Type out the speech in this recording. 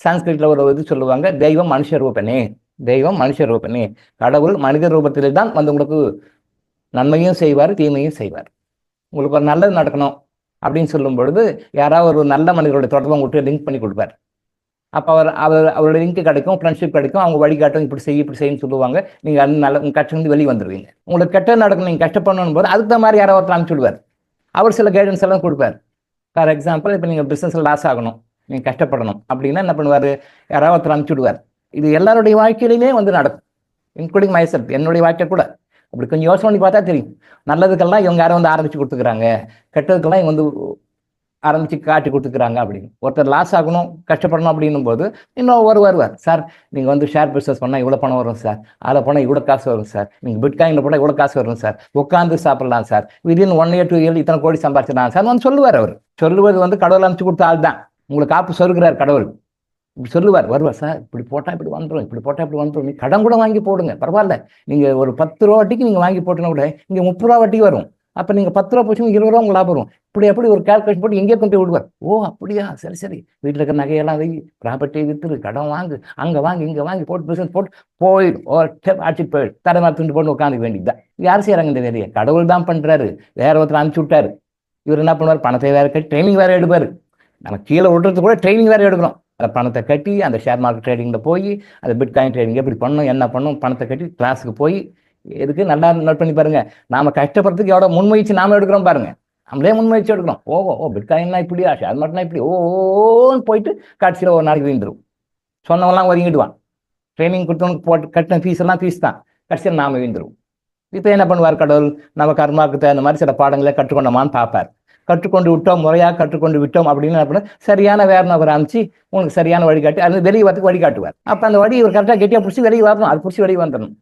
சான்ஸ்கிரிட்ல ஒரு இது சொல்லுவாங்க, தெய்வம் மனுஷ ரூபனே, தெய்வம் மனுஷ ரூபனே. கடவுள் மனித ரூபத்திலே தான் வந்து உங்களுக்கு நன்மையும் செய்வார், தீமையும் செய்வார். உங்களுக்கு ஒரு நல்லது நடக்கணும் அப்படின்னு சொல்லும் பொழுது யாராவது ஒரு நல்ல மனிதர்களுடைய தொடர்பை உங்களுக்கு லிங்க் பண்ணி கொடுப்பார். அப்போ அவரோட லிங்க் கிடைக்கும், ஃப்ரெண்ட்ஷிப் கிடைக்கும், அவங்க வழிகாட்டும், இப்படி செய்யுன்னு சொல்லுவாங்க. நீங்கள் அது நல்ல கஷ்டம் வெளியே வந்துடுவீங்க. உங்களுக்கு கெட்ட நடக்கணும், நீங்கள் கஷ்டப்படணும் போது அதுக்கு தான் மாதிரி யாராவது ஒருத்தர் அனுப்பிச்சு விடுவார். அவர் சில கைடன்ஸ் எல்லாம் கொடுப்பார். ஃபார் எக்ஸாம்பிள், இப்போ நீங்கள் பிஸ்னஸில் லாஸ் ஆகணும், நீங்கள் கஷ்டப்படணும் அப்படின்னா என்ன பண்ணுவார், யாராவது ஒருத்தர் அனுப்பிச்சு விடுவார். இது எல்லாருடைய வாழ்க்கையிலுமே வந்து நடக்கும், இன்க்ளூடிங் மைசெல்ஃப், என்னுடைய வாழ்க்கை கூட. அப்படி கொஞ்சம் யோசனை பண்ணி பார்த்தா தெரியும். நல்லதுக்கெல்லாம் இவங்க யாரும் வந்து ஆரம்பிச்சு கொடுத்துக்கிறாங்க, கெட்டதுக்கெல்லாம் இவங்க வந்து ஆரம்பிச்சு காட்டி கொடுத்துக்கிறாங்க அப்படின்னு. ஒருத்தர் லாஸ் ஆகணும், கஷ்டப்படணும் அப்படின்னும் போது இன்னும் வருவார். சார் நீங்கள் வந்து ஷேர் பிஸ்னஸ் பண்ணால் இவ்வளோ பணம் வரும் சார், அதில் போனால் இவ்வளோ காசு வரும் சார், நீங்கள் பிட்காயினில் போனால் இவ்வளோ காசு வரும் சார், உட்காந்து சாப்பிடலாம் சார், விதின் 1 year 2 year இத்தனை கோடி சம்பாதிச்சிடலாம் சார் வந்து சொல்லுவார். அவர் சொல்லுவது வந்து கடவுள் அனுப்பிச்சு கொடுத்த ஆள் தான். உங்களுக்கு காப்பு சொருகிறார் கடவுள். இப்படி சொல்லுவார், வருவார். சார் இப்படி போட்டால் இப்படி வந்துடும், இப்படி போட்டால் இப்படி வந்துடும், நீ கடன் கூட வாங்கி போடுங்க பரவாயில்ல, நீங்கள் ஒரு 10 ரூபா வட்டிக்கு நீங்கள் வாங்கி போட்டுனா கூட இங்கே 30 ரூபா வட்டி வரும். அப்போ நீங்கள் 10 ரூபா போச்சு 20 ரூபா உங்களுக்கு லாபம் வரும். இப்படி ஒரு கால்குலேஷன் போட்டு எங்கேயே கொண்டு போய் விடுவார். ஓ அப்படியா, சரி வீட்டில் இருக்கிற நகையெல்லாம் வை, ப்ராப்பர்ட்டி விற்று, கடன் வாங்கு, அங்கே வாங்கி இங்கே வாங்கி போட்டு பிஸ்னஸ் போட்டு போயிடும், அடிச்சுட்டு போயிடும், தடவை துண்டு போட்டு உட்காந்து வேண்டியதுதான். யார் செய்கிறாங்க இந்த வேலையை? கடவுள் தான் பண்ணுறாரு. வேற ஒருத்தர் அனுப்பிச்சு விட்டாரு. இவர் என்ன பண்ணுவார், பணத்தை வேற கட்டி ட்ரைனிங் வேற எடுப்பார். நம்ம கீழே விட்டுறது கூட ட்ரைனிங் வேற எடுக்கணும். அந்த பணத்தை கட்டி அந்த ஷேர் மார்க்கெட் ட்ரேடிங்கில் போய் அந்த பிட்காயின் ட்ரேடிங் எப்படி பண்ணணும், என்ன பண்ணணும், பணத்தை கட்டி கிளாஸுக்கு போய் எதுக்கு நல்லா நோட் பண்ணி பாருங்க. நாம கஷ்டப்படுறதுக்கு எவ்வளோ முன்முயற்சி நாம எடுக்கிறோம் பாருங்க. நம்மளே முன்முயற்சி எடுக்கிறோம். பிட்காயின்லாம் இப்படியா, ஷேர் மார்க்கெட்லாம் இப்படி ஓன்னு போயிட்டு கடைசியில் ஒரு நாளைக்கு வீந்துடும். சொன்னவெல்லாம் ஒதுங்கிடுவான். ட்ரைனிங் கொடுத்தவனுக்கு போட்டு கட்டின ஃபீஸ் எல்லாம் ஃபீஸ் தான், கடைசியில் நாம வீந்துடும். இப்போ என்ன பண்ணுவார் கடவுள், நம்ம கர்மாவுக்கு தகுந்த மாதிரி சில பாடங்களை கற்றுக்கொண்டோமான்னு பார்ப்பார். கற்றுக்கொண்டு விட்டோம், முறையாக கற்றுக்கொண்டு விட்டோம் அப்படின்னு என்ன, சரியான வேற நபர் அமைச்சு உங்களுக்கு சரியான வழிகாட்டி அது வெளியே வரதுக்கு வழிகாட்டுவார். அப்போ அந்த வழி இவர் கரெக்டாக கெட்டியாக பிடிச்சி வெளியே வரணும், அது பிடிச்சி வெளியே வந்துடணும்.